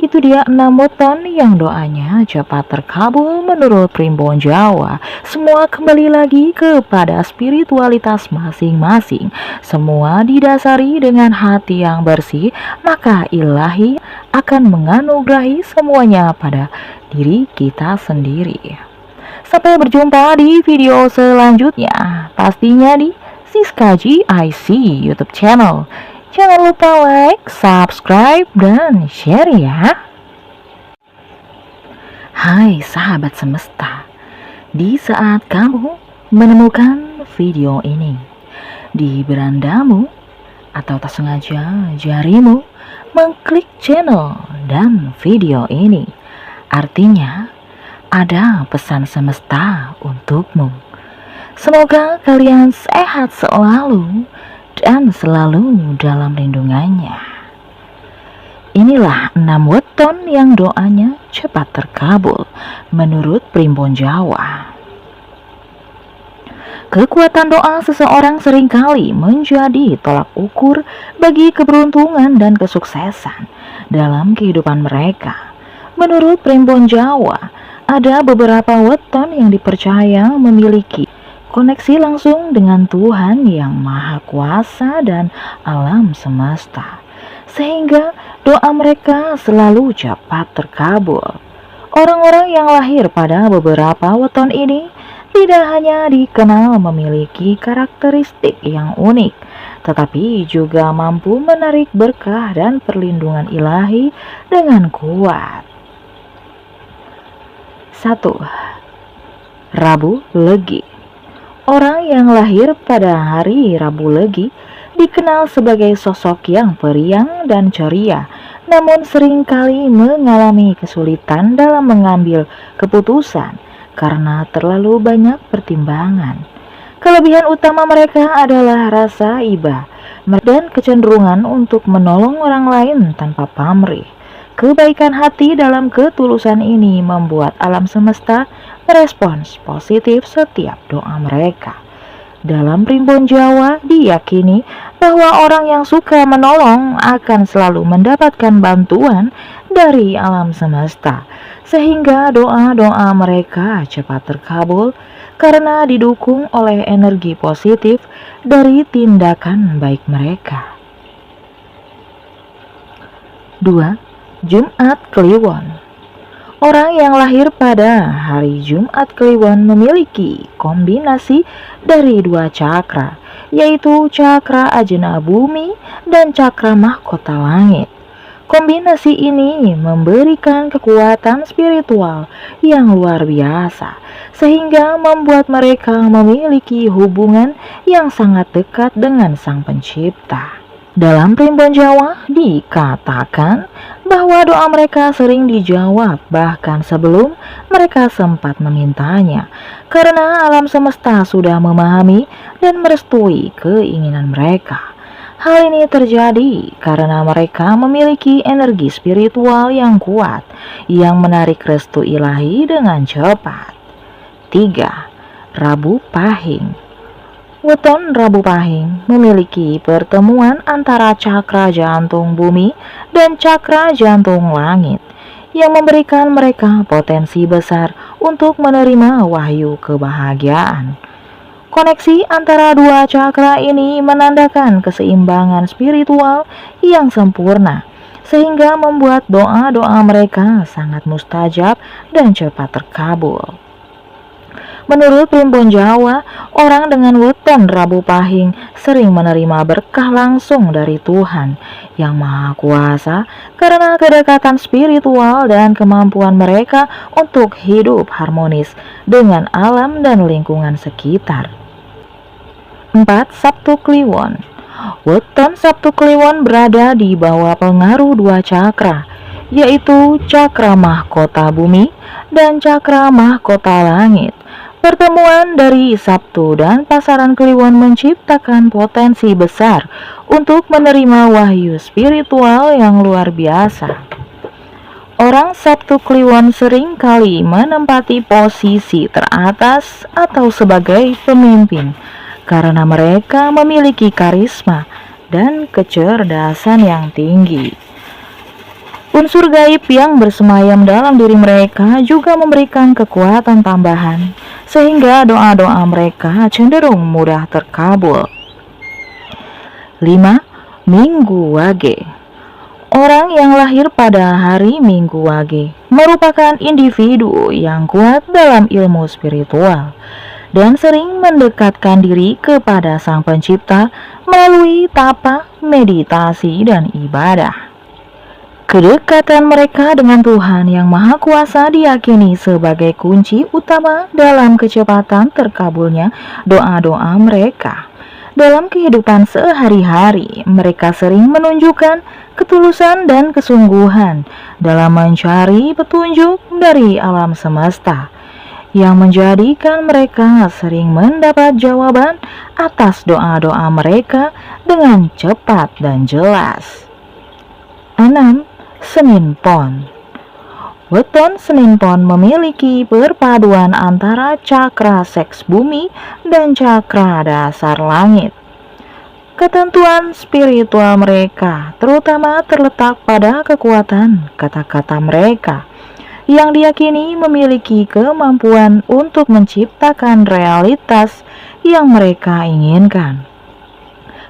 Itu dia 6 weton yang doanya cepat terkabul menurut Primbon Jawa. Semua kembali lagi kepada spiritualitas masing-masing. Semua didasari dengan hati yang bersih, maka ilahi akan menganugerahi semuanya pada diri kita sendiri. Sampai berjumpa di video selanjutnya, pastinya di Siska GIC YouTube channel. Jangan lupa like, subscribe, dan share ya. Hai sahabat semesta, di saat kamu menemukan video ini di berandamu atau tak sengaja jarimu mengklik channel dan video ini, artinya ada pesan semesta untukmu. Semoga kalian sehat selalu dan selalu dalam lindungannya. Inilah 6 weton yang doanya cepat terkabul menurut Primbon Jawa. Kekuatan doa seseorang seringkali menjadi tolak ukur bagi keberuntungan dan kesuksesan dalam kehidupan mereka. Menurut Primbon Jawa, ada beberapa weton yang dipercaya memiliki koneksi langsung dengan Tuhan Yang Maha Kuasa dan alam semesta, sehingga doa mereka selalu cepat terkabul. Orang-orang yang lahir pada beberapa weton ini tidak hanya dikenal memiliki karakteristik yang unik, tetapi juga mampu menarik berkah dan perlindungan ilahi dengan kuat. 1. Rabu Legi. Orang yang lahir pada hari Rabu Legi dikenal sebagai sosok yang periang dan ceria, namun seringkali mengalami kesulitan dalam mengambil keputusan karena terlalu banyak pertimbangan. Kelebihan utama mereka adalah rasa iba dan kecenderungan untuk menolong orang lain tanpa pamrih. Kebaikan hati dalam ketulusan ini membuat alam semesta merespons positif setiap doa mereka. Dalam Primbon Jawa diyakini bahwa orang yang suka menolong akan selalu mendapatkan bantuan dari alam semesta, sehingga doa-doa mereka cepat terkabul karena didukung oleh energi positif dari tindakan baik mereka. 2. Jumat Kliwon. Orang yang lahir pada hari Jumat Kliwon memiliki kombinasi dari 2 cakra, yaitu cakra ajna bumi dan cakra mahkota langit. Kombinasi ini memberikan kekuatan spiritual yang luar biasa, sehingga membuat mereka memiliki hubungan yang sangat dekat dengan Sang Pencipta. Dalam Primbon Jawa dikatakan bahwa doa mereka sering dijawab bahkan sebelum mereka sempat memintanya, karena alam semesta sudah memahami dan merestui keinginan mereka. Hal ini terjadi karena mereka memiliki energi spiritual yang kuat yang menarik restu ilahi dengan cepat. 3. Rabu Pahing. Weton Rabu Pahing memiliki pertemuan antara cakra jantung bumi dan cakra jantung langit yang memberikan mereka potensi besar untuk menerima wahyu kebahagiaan. Koneksi antara dua cakra ini menandakan keseimbangan spiritual yang sempurna, sehingga membuat doa-doa mereka sangat mustajab dan cepat terkabul. Menurut Primbon Jawa, orang dengan weton Rabu Pahing sering menerima berkah langsung dari Tuhan yang Maha Kuasa karena kedekatan spiritual dan kemampuan mereka untuk hidup harmonis dengan alam dan lingkungan sekitar. 4. Sabtu Kliwon. Weton Sabtu Kliwon berada di bawah pengaruh dua cakra, yaitu cakra mahkota bumi dan cakra mahkota langit. Pertemuan dari Sabtu dan pasaran Kliwon menciptakan potensi besar untuk menerima wahyu spiritual yang luar biasa. Orang Sabtu Kliwon sering kali menempati posisi teratas atau sebagai pemimpin karena mereka memiliki karisma dan kecerdasan yang tinggi. Unsur gaib yang bersemayam dalam diri mereka juga memberikan kekuatan tambahan, sehingga doa-doa mereka cenderung mudah terkabul. 5. Minggu Wage. Orang yang lahir pada hari Minggu Wage merupakan individu yang kuat dalam ilmu spiritual dan sering mendekatkan diri kepada Sang Pencipta melalui tapa, meditasi, dan ibadah. Kedekatan mereka dengan Tuhan Yang Maha Kuasa diyakini sebagai kunci utama dalam kecepatan terkabulnya doa-doa mereka. Dalam kehidupan sehari-hari, mereka sering menunjukkan ketulusan dan kesungguhan dalam mencari petunjuk dari alam semesta, yang menjadikan mereka sering mendapat jawaban atas doa-doa mereka dengan cepat dan jelas. 6. Senin Pon. Weton Senin Pon memiliki perpaduan antara cakra seks bumi dan cakra dasar langit. Ketentuan spiritual mereka terutama terletak pada kekuatan kata-kata mereka yang diyakini memiliki kemampuan untuk menciptakan realitas yang mereka inginkan.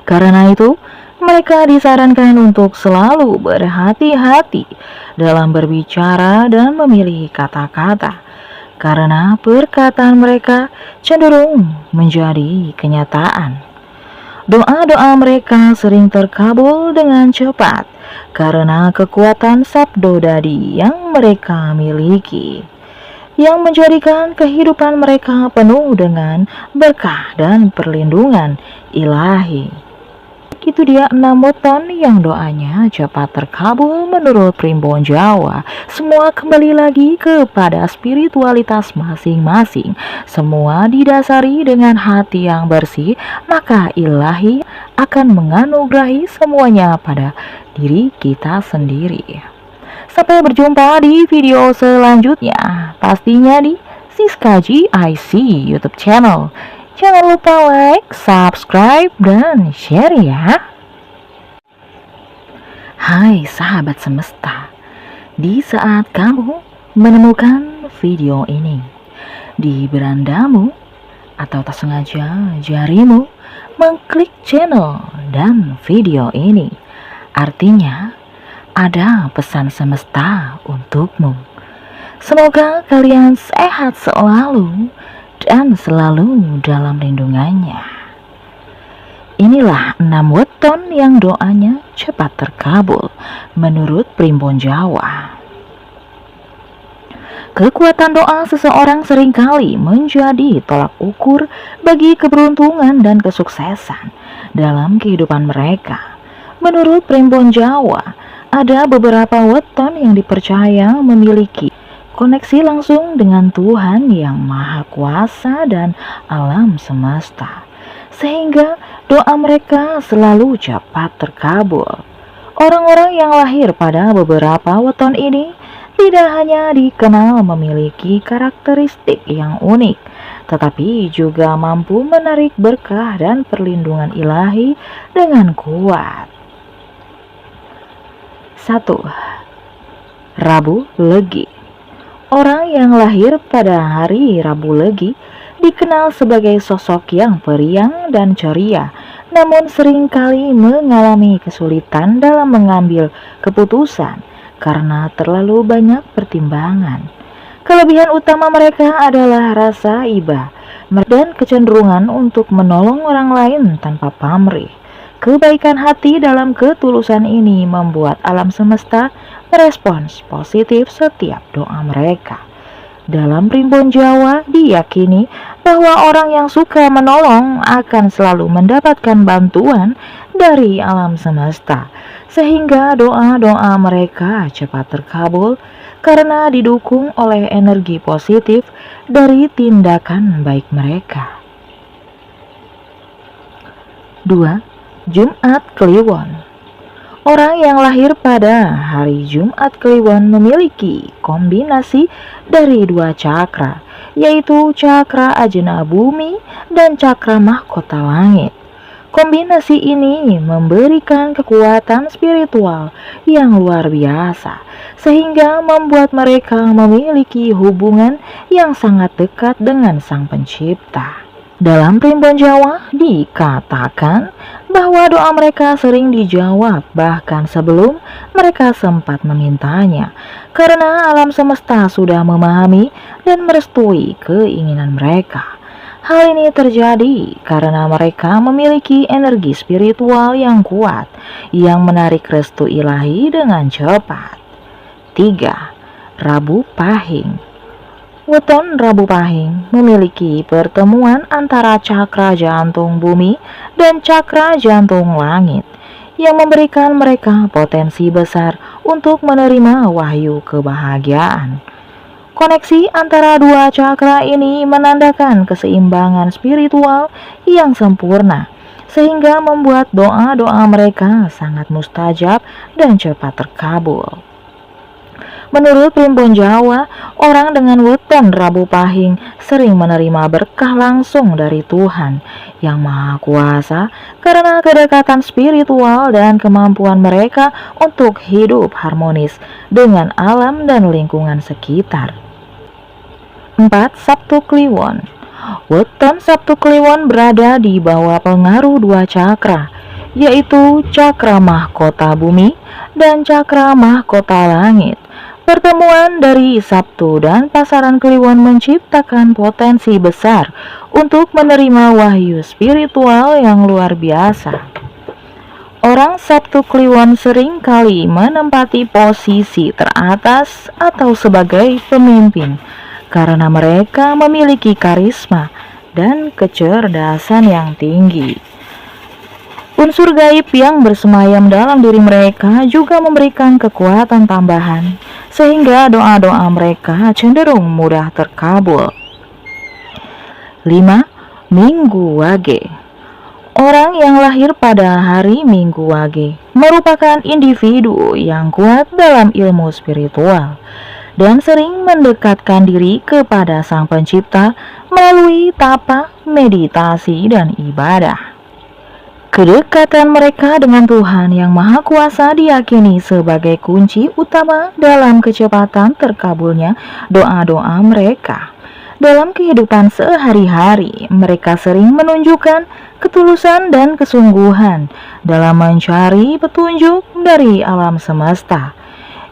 Karena itu, mereka disarankan untuk selalu berhati-hati dalam berbicara dan memilih kata-kata, karena perkataan mereka cenderung menjadi kenyataan. Doa-doa mereka sering terkabul dengan cepat karena kekuatan sabdodadi yang mereka miliki, yang menjadikan kehidupan mereka penuh dengan berkah dan perlindungan ilahi. Itu dia 6 weton yang doanya cepat terkabul menurut Primbon Jawa. Semua kembali lagi kepada spiritualitas masing-masing. Semua didasari dengan hati yang bersih, maka ilahi akan menganugerahi semuanya pada diri kita sendiri. Sampai berjumpa di video selanjutnya, pastinya di Siskaji IC YouTube channel. Jangan lupa like, subscribe, dan share ya. Hai sahabat semesta, di saat kamu menemukan video ini di berandamu atau tak sengaja jarimu mengklik channel dan video ini, artinya ada pesan semesta untukmu. Semoga kalian sehat selalu dan selalu dalam lindungannya. Inilah 6 weton yang doanya cepat terkabul menurut Primbon Jawa. Kekuatan doa seseorang seringkali menjadi tolak ukur bagi keberuntungan dan kesuksesan dalam kehidupan mereka. Menurut Primbon Jawa, ada beberapa weton yang dipercaya memiliki koneksi langsung dengan Tuhan Yang Maha Kuasa dan alam semesta, sehingga doa mereka selalu cepat terkabul. Orang-orang yang lahir pada beberapa weton ini tidak hanya dikenal memiliki karakteristik yang unik, tetapi juga mampu menarik berkah dan perlindungan ilahi dengan kuat. 1. Rabu Legi. Orang yang lahir pada hari Rabu Legi dikenal sebagai sosok yang periang dan ceria, namun seringkali mengalami kesulitan dalam mengambil keputusan karena terlalu banyak pertimbangan. Kelebihan utama mereka adalah rasa iba dan kecenderungan untuk menolong orang lain tanpa pamrih. Kebaikan hati dalam ketulusan ini membuat alam semesta merespons positif setiap doa mereka. Dalam primbon Jawa diyakini bahwa orang yang suka menolong akan selalu mendapatkan bantuan dari alam semesta, sehingga doa-doa mereka cepat terkabul karena didukung oleh energi positif dari tindakan baik mereka. 2. Jumat Kliwon. Orang yang lahir pada hari Jumat Kliwon memiliki kombinasi dari dua cakra, yaitu cakra ajna bumi dan cakra mahkota langit. Kombinasi ini memberikan kekuatan spiritual yang luar biasa, sehingga membuat mereka memiliki hubungan yang sangat dekat dengan Sang Pencipta. Dalam primbon Jawa dikatakan bahwa doa mereka sering dijawab bahkan sebelum mereka sempat memintanya, karena alam semesta sudah memahami dan merestui keinginan mereka. Hal ini terjadi karena mereka memiliki energi spiritual yang kuat yang menarik restu ilahi dengan cepat. 3. Rabu Pahing. Weton Rabu Pahing memiliki pertemuan antara cakra jantung bumi dan cakra jantung langit yang memberikan mereka potensi besar untuk menerima wahyu kebahagiaan. Koneksi antara dua cakra ini menandakan keseimbangan spiritual yang sempurna, sehingga membuat doa-doa mereka sangat mustajab dan cepat terkabul. Menurut primbon Jawa, orang dengan weton Rabu Pahing sering menerima berkah langsung dari Tuhan yang Maha Kuasa karena kedekatan spiritual dan kemampuan mereka untuk hidup harmonis dengan alam dan lingkungan sekitar. 4. Sabtu Kliwon. Weton Sabtu Kliwon berada di bawah pengaruh dua cakra, yaitu cakra mahkota bumi dan cakra mahkota langit. Pertemuan dari Sabtu dan pasaran Kliwon menciptakan potensi besar untuk menerima wahyu spiritual yang luar biasa. Orang Sabtu Kliwon sering kali menempati posisi teratas atau sebagai pemimpin karena mereka memiliki karisma dan kecerdasan yang tinggi. Unsur gaib yang bersemayam dalam diri mereka juga memberikan kekuatan tambahan, sehingga doa-doa mereka cenderung mudah terkabul. 5. Minggu Wage. Orang yang lahir pada hari Minggu Wage merupakan individu yang kuat dalam ilmu spiritual dan sering mendekatkan diri kepada Sang Pencipta melalui tapa, meditasi, dan ibadah. Kedekatan mereka dengan Tuhan Yang Maha Kuasa diyakini sebagai kunci utama dalam kecepatan terkabulnya doa-doa mereka. Dalam kehidupan sehari-hari, mereka sering menunjukkan ketulusan dan kesungguhan dalam mencari petunjuk dari alam semesta,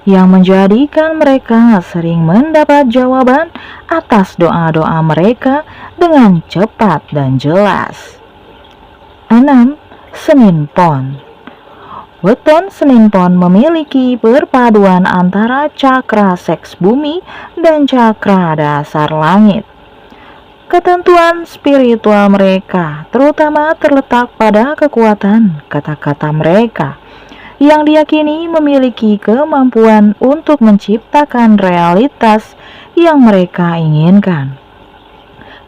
yang menjadikan mereka sering mendapat jawaban atas doa-doa mereka dengan cepat dan jelas. 6. Senin Pon. Weton Senin Pon memiliki perpaduan antara cakra seks bumi dan cakra dasar langit. Ketentuan spiritual mereka terutama terletak pada kekuatan kata-kata mereka yang diyakini memiliki kemampuan untuk menciptakan realitas yang mereka inginkan.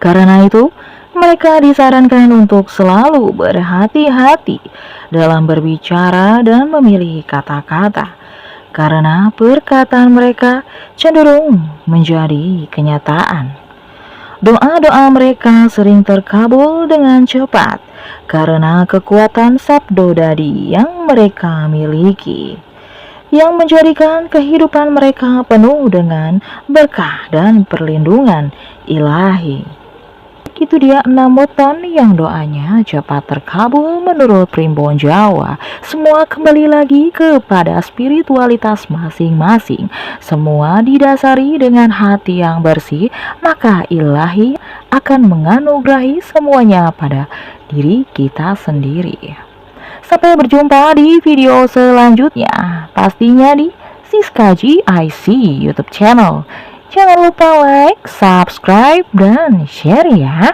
Karena itu, Mereka disarankan untuk selalu berhati-hati dalam berbicara dan memilih kata-kata, karena perkataan mereka cenderung menjadi kenyataan. Doa-doa mereka sering terkabul dengan cepat karena kekuatan sabdodadi yang mereka miliki, yang menjadikan kehidupan mereka penuh dengan berkah dan perlindungan ilahi. Itu dia 6 weton yang doanya cepat terkabul menurut Primbon Jawa. Semua kembali lagi kepada spiritualitas masing-masing. Semua didasari dengan hati yang bersih, maka ilahi akan menganugerahi semuanya pada diri kita sendiri. Sampai berjumpa di video selanjutnya, pastinya di Siska GIC YouTube channel. Jangan lupa like, subscribe, dan share ya.